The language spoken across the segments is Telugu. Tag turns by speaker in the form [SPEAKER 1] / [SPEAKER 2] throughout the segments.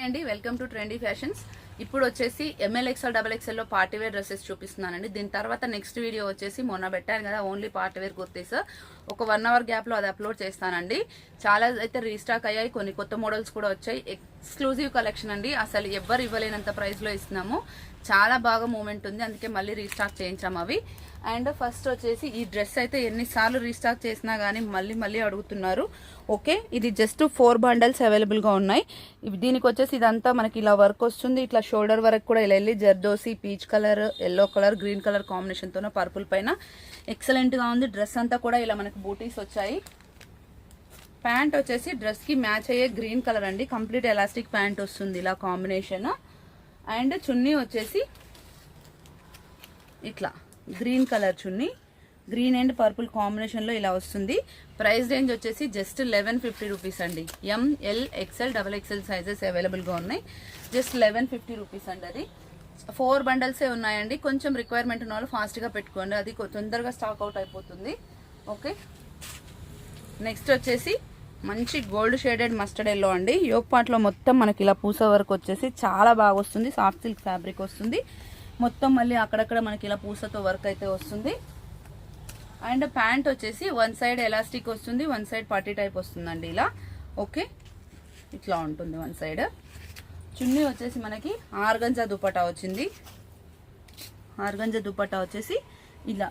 [SPEAKER 1] అండి, వెల్కమ్ టు ట్రెండీ ఫ్యాషన్స్. ఇప్పుడు వచ్చేసి ఎంఎల్ ఎక్స్ఎల్ డబల్ ఎక్స్ఎల్ లో పార్టీ వేర్ డ్రెస్సెస్ చూపిస్తున్నానండి. దీని తర్వాత నెక్స్ట్ వీడియో వచ్చేసి మొన్న పెట్టాను కదా ఓన్లీ పార్టీ వేర్ కుర్తీస్, ఒక 1 అవర్ గ్యాప్ లో అది అప్లోడ్ చేస్తానండి. చాలా అయితే రీస్టాక్ అయ్యాయి, కొన్ని కొత్త మోడల్స్ కూడా వచ్చాయి. ఎక్స్క్లూజివ్ కలెక్షన్ అండి, అసలు ఎవ్వరు ఇవ్వలేనంత ప్రైస్ లో ఇస్తున్నాము. చాలా బాగా మూమెంట్ ఉంది, అందుకే మళ్ళీ రీస్టాక్ చేయించాము అవి. అండ్ ఫస్ట్ వచ్చేసి ఈ డ్రెస్ అయితే ఎన్నిసార్లు రీస్టాక్ చేసినా కానీ మళ్ళీ అడుగుతున్నారు. ఓకే, ఇది జస్ట్ 4 బండల్స్ అవైలబుల్గా ఉన్నాయి. దీనికి వచ్చేసి ఇదంతా మనకి ఇలా వర్క్ వస్తుంది, ఇట్లా షోల్డర్ వరకు కూడా ఇలా వెళ్ళి zardozi peach colour, yellow colour, green colour కాంబినేషన్తో పర్పుల్ పైన ఎక్సలెంట్గా ఉంది. డ్రెస్ అంతా కూడా ఇలా మనకి బూటీస్ వచ్చాయి. ప్యాంట్ వచ్చేసి డ్రెస్కి మ్యాచ్ అయ్యే గ్రీన్ కలర్ అండి, కంప్లీట్ ఎలాస్టిక్ ప్యాంట్ వస్తుంది ఇలా కాంబినేషన్. అండ్ చున్నీ వచ్చేసి ఇట్లా green colour chunni, green and purple కాంబినేషన్లో ఇలా వస్తుంది. ప్రైస్ రేంజ్ వచ్చేసి జస్ట్ 1150 రూపీస్ అండి. ML XL double XL sizes అవైలబుల్గా ఉన్నాయి. జస్ట్ 1150 రూపీస్ అండి. అది 4 బండల్సే ఉన్నాయండి. కొంచెం రిక్వైర్మెంట్ ఉన్న వాళ్ళు ఫాస్ట్గా పెట్టుకోండి, అది తొందరగా స్టాక్ అవుట్ అయిపోతుంది. ఓకే, నెక్స్ట్ వచ్చేసి మంచి గోల్డ్ షేడెడ్ మస్టర్డ్ ఎల్లో అండి. యోక్ పార్ట్లో మొత్తం మనకి ఇలా పూస వర్క్ వచ్చేసి చాలా బాగా వస్తుంది. సాఫ్ట్ సిల్క్ ఫ్యాబ్రిక్ వస్తుంది మొత్తం, మళ్ళీ అక్కడక్కడ మనకి ఇలా పూసతో వర్క్ అయితే వస్తుంది. అండ్ ప్యాంట్ వచ్చేసి 1 సైడ్ ఎలాస్టిక్ వస్తుంది, 1 సైడ్ పట్టీ టైప్ వస్తుందండి ఇలా. ఓకే, ఇట్లా ఉంటుంది 1 సైడ్. చున్నీ వచ్చేసి మనకి ఆర్గంజా దుపట్టా వచ్చింది. ఆర్గంజా దుపట్టా వచ్చేసి ఇలా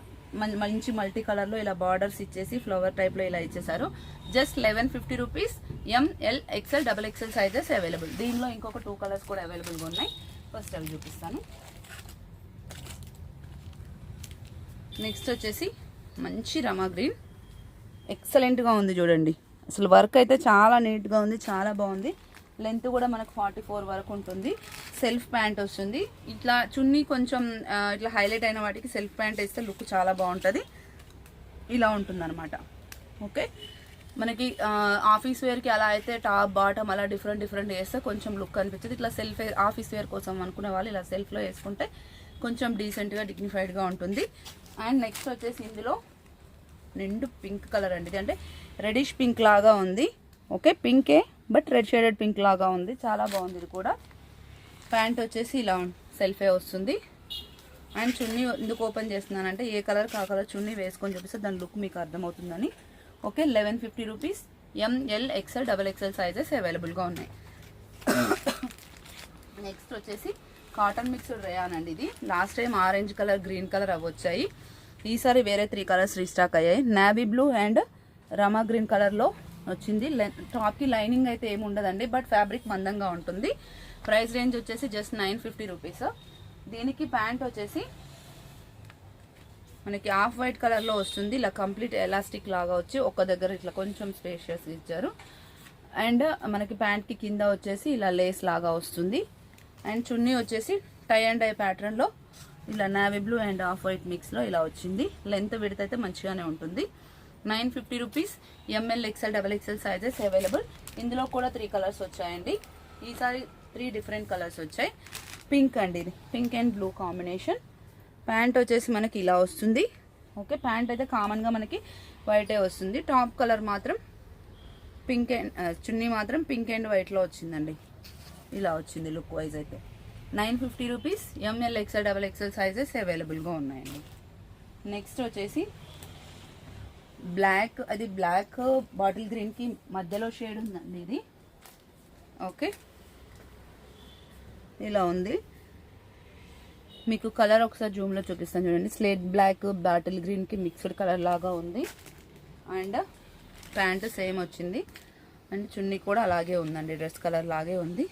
[SPEAKER 1] మంచి మల్టీ కలర్లో ఇలా బార్డర్స్ ఇచ్చేసి ఫ్లవర్ టైప్లో ఇలా ఇచ్చేసారు. Just 1150 rupees. M L XL double XL sizes available. దీనిలో ఇంకొక 2 కలర్స్ కూడా అవైలబుల్గా ఉన్నాయి. ఫస్ట్ అవి చూపిస్తాను. నెక్స్ట్ వచ్చేసి మంచి రమా గ్రీన్, ఎక్సలెంట్గా ఉంది చూడండి. అసలు వర్క్ అయితే చాలా నీట్గా ఉంది, చాలా బాగుంది. లెంత్ కూడా మనకు 44 వరకు ఉంటుంది. సెల్ఫ్ ప్యాంట్ వస్తుంది. ఇట్లా చున్నీ కొంచెం ఇట్లా హైలైట్ అయిన వాటికి సెల్ఫ్ ప్యాంట్ వేస్తే లుక్ చాలా బాగుంటుంది. ఇలా ఉంటుంది అనమాట. ఓకే, మనకి ఆఫీస్ వేర్కి అలా అయితే టాప్ బాటమ్ అలా డిఫరెంట్ వేస్తే కొంచెం లుక్ అనిపించదు. ఇట్లా సెల్ఫ్ ఆఫీస్ వేర్ కోసం అనుకునే వాళ్ళు ఇలా సెల్ఫ్లో వేసుకుంటే కొంచెం డీసెంట్గా డిగ్నిఫైడ్గా ఉంటుంది. అండ్ నెక్స్ట్ వచ్చేసి ఇందులో నిండు పింక్ కలర్ అండి, ఇది అంటే రెడిష్ పింక్ లాగా ఉంది. ఓకే, పింకే బట్ రెడ్ షేడెడ్ పింక్ లాగా ఉంది, చాలా బాగుంది ఇది కూడా. ప్యాంట్ వచ్చేసి ఇలా సెల్ఫే వస్తుంది. అండ్ చున్నీ ఎందుకు ఓపెన్ చేస్తున్నానంటే ఏ కలర్ ఆ కలర్ చున్నీ వేసుకొని చూపిస్తే దాని లుక్ మీకు అర్థమవుతుందని. Okay, 1150 rupees. M L XL double XL sizes అవైలబుల్గా ఉన్నాయి. నెక్స్ట్ వచ్చేసి కాటన్ మిక్స్డ్ రేయాన్ అండి. ఇది last time orange colour, green colour అవి వచ్చాయి. ఈసారి వేరే 3 కలర్స్ రీస్టాక్ అయ్యాయి. Navy blue and Rama green కలర్లో వచ్చింది. టాప్కి లైనింగ్ అయితే ఏమి ఉండదండి, బట్ ఫ్యాబ్రిక్ మందంగా ఉంటుంది. ప్రైస్ రేంజ్ వచ్చేసి జస్ట్ 950 రూపీస్. దీనికి ప్యాంట్ వచ్చేసి మనకి ఆఫ్ వైట్ కలర్లో వస్తుంది. ఇలా కంప్లీట్ ఎలాస్టిక్ లాగా వచ్చి ఒక దగ్గర ఇట్లా కొంచెం స్పేషియస్ ఇచ్చారు. అండ్ మనకి ప్యాంట్కి కింద వచ్చేసి ఇలా లేస్ లాగా వస్తుంది. అండ్ చున్నీ వచ్చేసి టై అండ్ డై ప్యాటర్న్లో ఇలా navy blue and off white మిక్స్లో ఇలా వచ్చింది. లెంత్ విడ్త్ అయితే మంచిగానే ఉంటుంది. 950 rupees. M L XL double XL sizes available. ఇందులో కూడా 3 కలర్స్ వచ్చాయండి. ఈసారి 3 డిఫరెంట్ కలర్స్ వచ్చాయి. పింక్ అండి, ఇది pink and blue combination. Pant వచ్చేసి మనకి ఇలా వస్తుంది. ఓకే, ప్యాంట్ అయితే కామన్గా మనకి వైటే వస్తుంది. టాప్ కలర్ మాత్రం పింక్ అండ్ చున్నీ మాత్రం పింక్ అండ్ వైట్లో వచ్చిందండి. ఇలా వచ్చింది లుక్ వైజ్ అయితే. 950 rupees. M L XL double XL sizes అవైలబుల్గా ఉన్నాయండి. నెక్స్ట్ వచ్చేసి బ్లాక్, అది బ్లాక్ బాటిల్ గ్రీన్కి మధ్యలో షేడ్ ఉందండి ఇది. ఓకే, ఇలా ఉంది. మీకు కలర్ ఒకసారి జూమ్లో చూపిస్తాను చూడండి. స్లేట్ బ్లాక్ బాటిల్ గ్రీన్కి మిక్స్డ్ కలర్ లాగా ఉంది. అండ్ ప్యాంట్ సేమ్ వచ్చింది. అండ్ చున్నీ కూడా అలాగే ఉందండి, డ్రెస్ కలర్ లాగే ఉంది.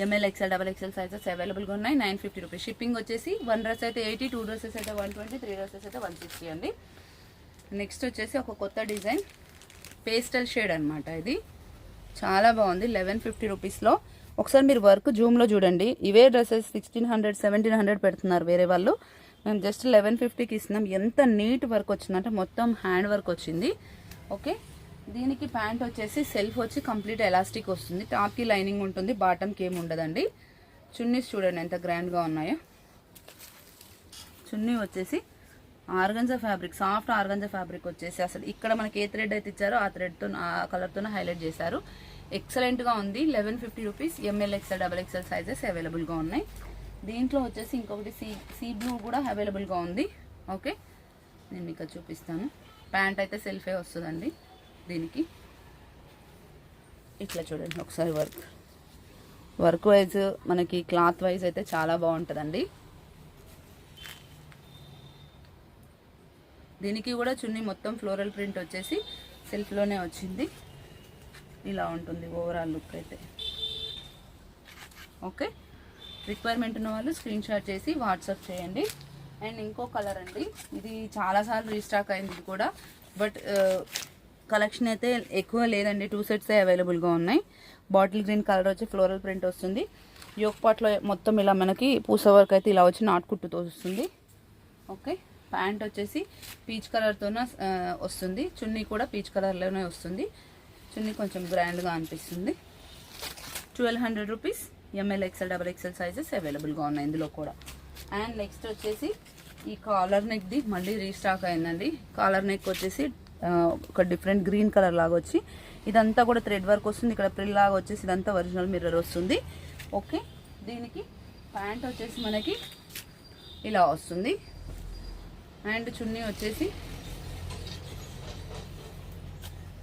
[SPEAKER 1] ML XL double XL sizes అవైలబుల్గా ఉన్నాయి. 950 రూపీస్. షిప్పింగ్ వచ్చేసి 1 డ్రెస్ అయితే 80, 2 డ్రెస్సెస్ అయితే 120, 3 డ్రెస్సెస్ అయితే 160 అండి. నెక్స్ట్ వచ్చేసి ఒక కొత్త డిజైన్ పేస్టల్ షేడ్ అనమాట. ఇది చాలా బాగుంది. 1150 రూపీస్లో. ఒకసారి మీరు వర్క్ జూమ్లో చూడండి. ఇవే డ్రెస్సెస్ 1600, 1700 పెడుతున్నారు వేరే వాళ్ళు. మేము జస్ట్ 1150కి ఇస్తున్నాం. ఎంత నీట్ వర్క్ వచ్చిందంటే మొత్తం హ్యాండ్ వర్క్ వచ్చింది. ఓకే, దీనికి ప్యాంట్ వచ్చేసి సెల్ఫ్ వచ్చి కంప్లీట్ ఎలాస్టిక్ వస్తుంది. టాప్కి లైనింగ్ ఉంటుంది, బాటమ్కి ఏమి ఉండదండి. చున్నీస్ చూడండి ఎంత గ్రాండ్గా ఉన్నాయో. చున్నీ వచ్చేసి organza fabric, soft organza fabric వచ్చేసి అసలు ఇక్కడ మనకి ఏ థ్రెడ్ అయితే ఇచ్చారో ఆ థ్రెడ్తో ఆ కలర్తో హైలైట్ చేశారు. ఎక్సలెంట్గా ఉంది. 1150 rupees. M L XL double XL sizes అవైలబుల్గా ఉన్నాయి. దీంట్లో వచ్చేసి ఇంకొకటి సీ బ్లూ కూడా అవైలబుల్గా ఉంది. ఓకే, నేను మీకు చూపిస్తాను. ప్యాంట్ అయితే సెల్ఫే వస్తుందండి దీనికి. ఇట్లా చూడండి ఒకసారి వర్క్ వైజ్ మనకి క్లాత్ వైజ్ అయితే చాలా బాగుంటుందండి. దీనికి కూడా చున్నీ మొత్తం ఫ్లోరల్ ప్రింట్ వచ్చేసి సెల్ఫ్లోనే వచ్చింది. ఇలా ఉంటుంది ఓవరాల్ లుక్ అయితే. ఓకే, రిక్వైర్మెంట్ ఉన్న వాళ్ళు స్క్రీన్ షాట్ చేసి వాట్సాప్ చేయండి. అండ్ ఇంకో కలర్ అండి, ఇది చాలాసార్లు రీస్టాక్ అయింది ఇది కూడా, బట్ కలెక్షన్ అయితే ఎక్కువ లేదండి. 2 సెట్స్ అవైలబుల్గా ఉన్నాయి. బాటిల్ గ్రీన్ కలర్ వచ్చి ఫ్లోరల్ ప్రింట్ వస్తుంది. యోక్ పాట్లో మొత్తం ఇలా మనకి పూస వర్క్ అయితే ఇలా వచ్చి నాటుకుట్టుతో వస్తుంది. ఓకే, ప్యాంట్ వచ్చేసి పీచ్ కలర్తోనే వస్తుంది. చున్నీ కూడా పీచ్ కలర్లోనే వస్తుంది. చున్నీ కొంచెం గ్రాండ్గా అనిపిస్తుంది. 1200 rupees. M L XL double XL sizes అవైలబుల్గా ఉన్నాయి ఇందులో కూడా. అండ్ నెక్స్ట్ వచ్చేసి ఈ కాలర్ నెక్ది మళ్ళీ రీస్టాక్ అయిందండి. కాలర్ నెక్ వచ్చేసి ఒక డిఫరెంట్ గ్రీన్ కలర్ లాగా వచ్చి ఇదంతా కూడా థ్రెడ్ వర్క్ వస్తుంది. ఇక్కడ ప్రిల్ లాగా వచ్చేసి ఇదంతా ఒరిజినల్ మిర్రర్ వస్తుంది. ఓకే, దీనికి ప్యాంట్ వచ్చేసి మనకి ఇలా వస్తుంది. అండ్ చున్నీ వచ్చేసి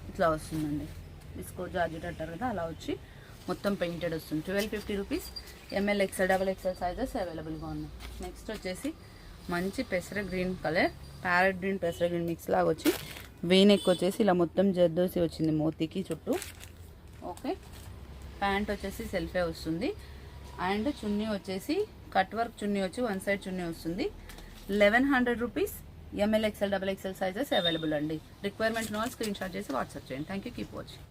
[SPEAKER 1] ఇట్లా వస్తుందండి. డిస్కో జార్జెట్ అంటారు కదా, అలా వచ్చి మొత్తం పెయింటెడ్ వస్తుంది. 1250 rupees. M L XL double XL sizes అవైలబుల్గా ఉన్నాయి. నెక్స్ట్ వచ్చేసి మంచి పెసర గ్రీన్ కలర్, ప్యారెట్ గ్రీన్ పెసర గ్రీన్ మిక్స్ లాగా వచ్చి వీనెక్ వచ్చేసి ఇలా మొత్తం జర్దోసి వచ్చింది మోతీకి చుట్టూ. ఓకే, ప్యాంట్ వచ్చేసి సెల్ఫే వస్తుంది. అండ్ చున్నీ వచ్చేసి కట్ వర్క్ చున్నీ వచ్చి 1 సైడ్ చున్నీ వస్తుంది. 1100 rupees. M L XL double XL sizes available అండి. రిక్వైర్మెంట్ ఉన్న వాళ్ళు స్క్రీన్ షాట్ చేసి వాట్సాప్ చేయండి. Thank you. Keep watching.